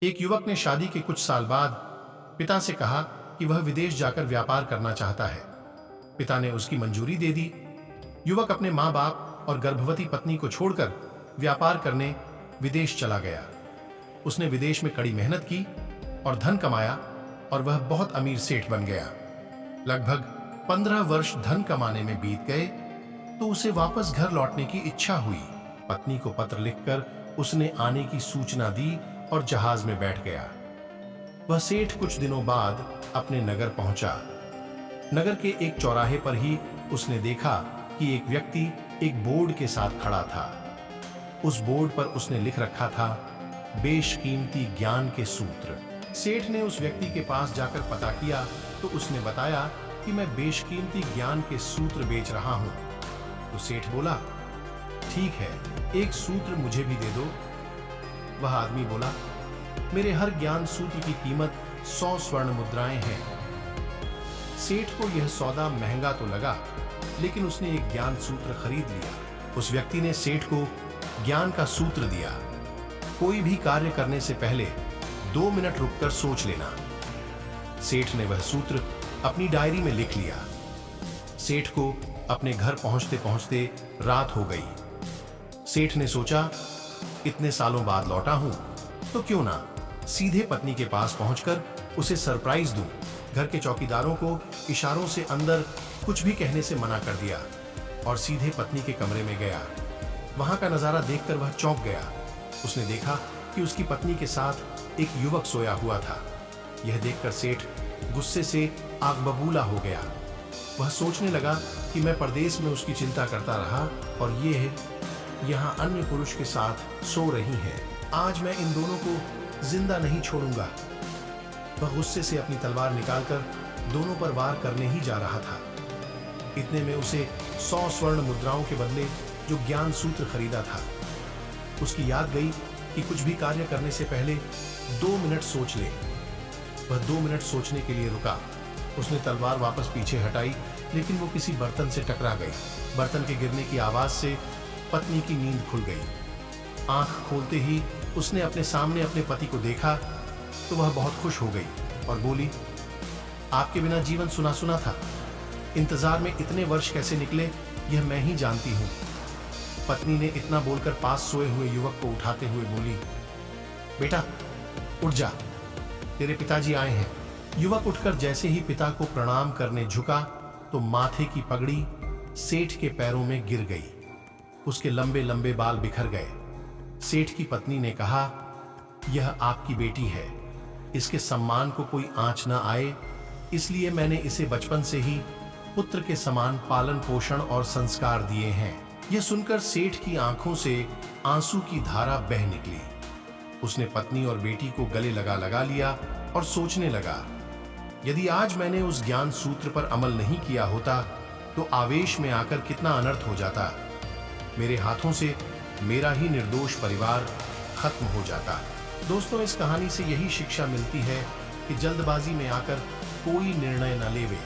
एक युवक ने शादी के कुछ साल बाद पिता से कहा कि वह विदेश जाकर व्यापार करना चाहता है। पिता ने उसकी मंजूरी दे दी। युवक अपने माँ बाप और गर्भवती पत्नी को छोड़कर व्यापार करने विदेश चला गया। उसने विदेश में कड़ी मेहनत की और धन कमाया और वह बहुत अमीर सेठ बन गया। लगभग 15 वर्ष धन कमाने में बीत गए तो उसे वापस घर लौटने की इच्छा हुई। पत्नी को पत्र लिखकर उसने आने की सूचना दी और जहाज में बैठ गया। वह सेठ कुछ दिनों बाद अपने नगर पहुंचा। नगर के एक चौराहे पर ही उसने देखा कि एक व्यक्ति एक बोर्ड के साथ खड़ा था। उस बोर्ड पर उसने लिख रखा था, बेशकीमती ज्ञान के सूत्र। सेठ ने उस व्यक्ति के पास जाकर पता किया तो उसने बताया कि मैं बेशकीमती ज्ञान के सूत्र बेच रहा हूं। तो सेठ बोला, ठीक है, एक सूत्र मुझे भी दे दो। वह आदमी बोला, मेरे हर ज्ञान सूत्र की कीमत 100 स्वर्ण मुद्राएं हैं। सेठ को यह सौदा महंगा तो लगा, लेकिन उसने एक ज्ञान सूत्र खरीद लिया। उस व्यक्ति ने सेठ को ज्ञान का सूत्र दिया, कोई भी कार्य करने से पहले 2 मिनट रुककर सोच लेना। सेठ ने वह सूत्र अपनी डायरी में लिख लिया। सेठ को अपने घर पहुंचते पहुंचते रात हो गई। सेठ ने सोचा, इतने सालों बाद लौटा हूं तो क्यों ना सीधे पत्नी के पास पहुंचकर उसे सरप्राइज दूं। घर के चौकीदारों को इशारों से अंदर कुछ भी कहने से मना कर दिया और सीधे पत्नी के कमरे में गया। वहां का नजारा देखकर वह चौंक गया। उसने देखा कि उसकी पत्नी के साथ एक युवक सोया हुआ था। यह देखकर सेठ गुस्से से आग बबूला हो गया। वह सोचने लगा कि मैं परदेश में उसकी चिंता करता रहा और ये यहाँ अन्य पुरुष के साथ सो रही है। आज मैं इन दोनों को जिंदा नहीं छोड़ूंगा। वह गुस्से से अपनी तलवार निकालकर दोनों पर वार करने ही जा रहा था। इतने में उसे 100 स्वर्ण मुद्राओं के बदले जो ज्ञान सूत्र खरीदा था, उसकी याद गई कि कुछ भी कार्य करने से पहले 2 मिनट सोच ले। वह 2 मिनट सोचने के लिए रुका। उसने तलवार वापस पीछे हटाई, लेकिन वो किसी बर्तन से टकरा गई। बर्तन के गिरने की आवाज से पत्नी की नींद खुल गई। आंख खोलते ही उसने अपने सामने अपने पति को देखा तो वह बहुत खुश हो गई और बोली, आपके बिना जीवन सुना सुना था। इंतजार में इतने वर्ष कैसे निकले यह मैं ही जानती हूं। पत्नी ने इतना बोलकर पास सोए हुए युवक को उठाते हुए बोली, बेटा उठ जा, तेरे पिताजी आए हैं। युवक उठकर जैसे ही पिता को प्रणाम करने झुका तो माथे की पगड़ी सेठ के पैरों में गिर गई। उसके लंबे लंबे बाल बिखर गए। सेठ की पत्नी ने कहा, यह आपकी बेटी है, इसके सम्मान को कोई आंच न आए, इसलिए मैंने इसे बचपन से ही पुत्र के समान पालन पोषण और संस्कार दिए हैं। यह सुनकर सेठ की आंखों से आंसू की धारा बह निकली। उसने पत्नी और बेटी को गले लगा लगा लिया और सोचने लगा, यदि आज मैंने उस ज्ञान सूत्र पर अमल नहीं किया होता तो आवेश में आकर कितना अनर्थ हो जाता। मेरे हाथों से मेरा ही निर्दोष परिवार खत्म हो जाता। दोस्तों, इस कहानी से यही शिक्षा मिलती है कि जल्दबाजी में आकर कोई निर्णय न लेवे,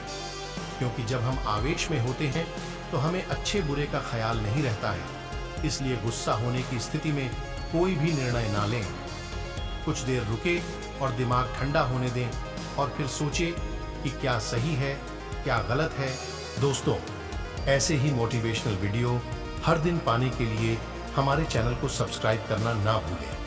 क्योंकि जब हम आवेश में होते हैं तो हमें अच्छे बुरे का ख्याल नहीं रहता है। इसलिए गुस्सा होने की स्थिति में कोई भी निर्णय ना लें। कुछ देर रुके और दिमाग ठंडा होने दें और फिर सोचें कि क्या सही है, क्या गलत है। दोस्तों, ऐसे ही मोटिवेशनल वीडियो हर दिन पाने के लिए हमारे चैनल को सब्सक्राइब करना ना भूलें।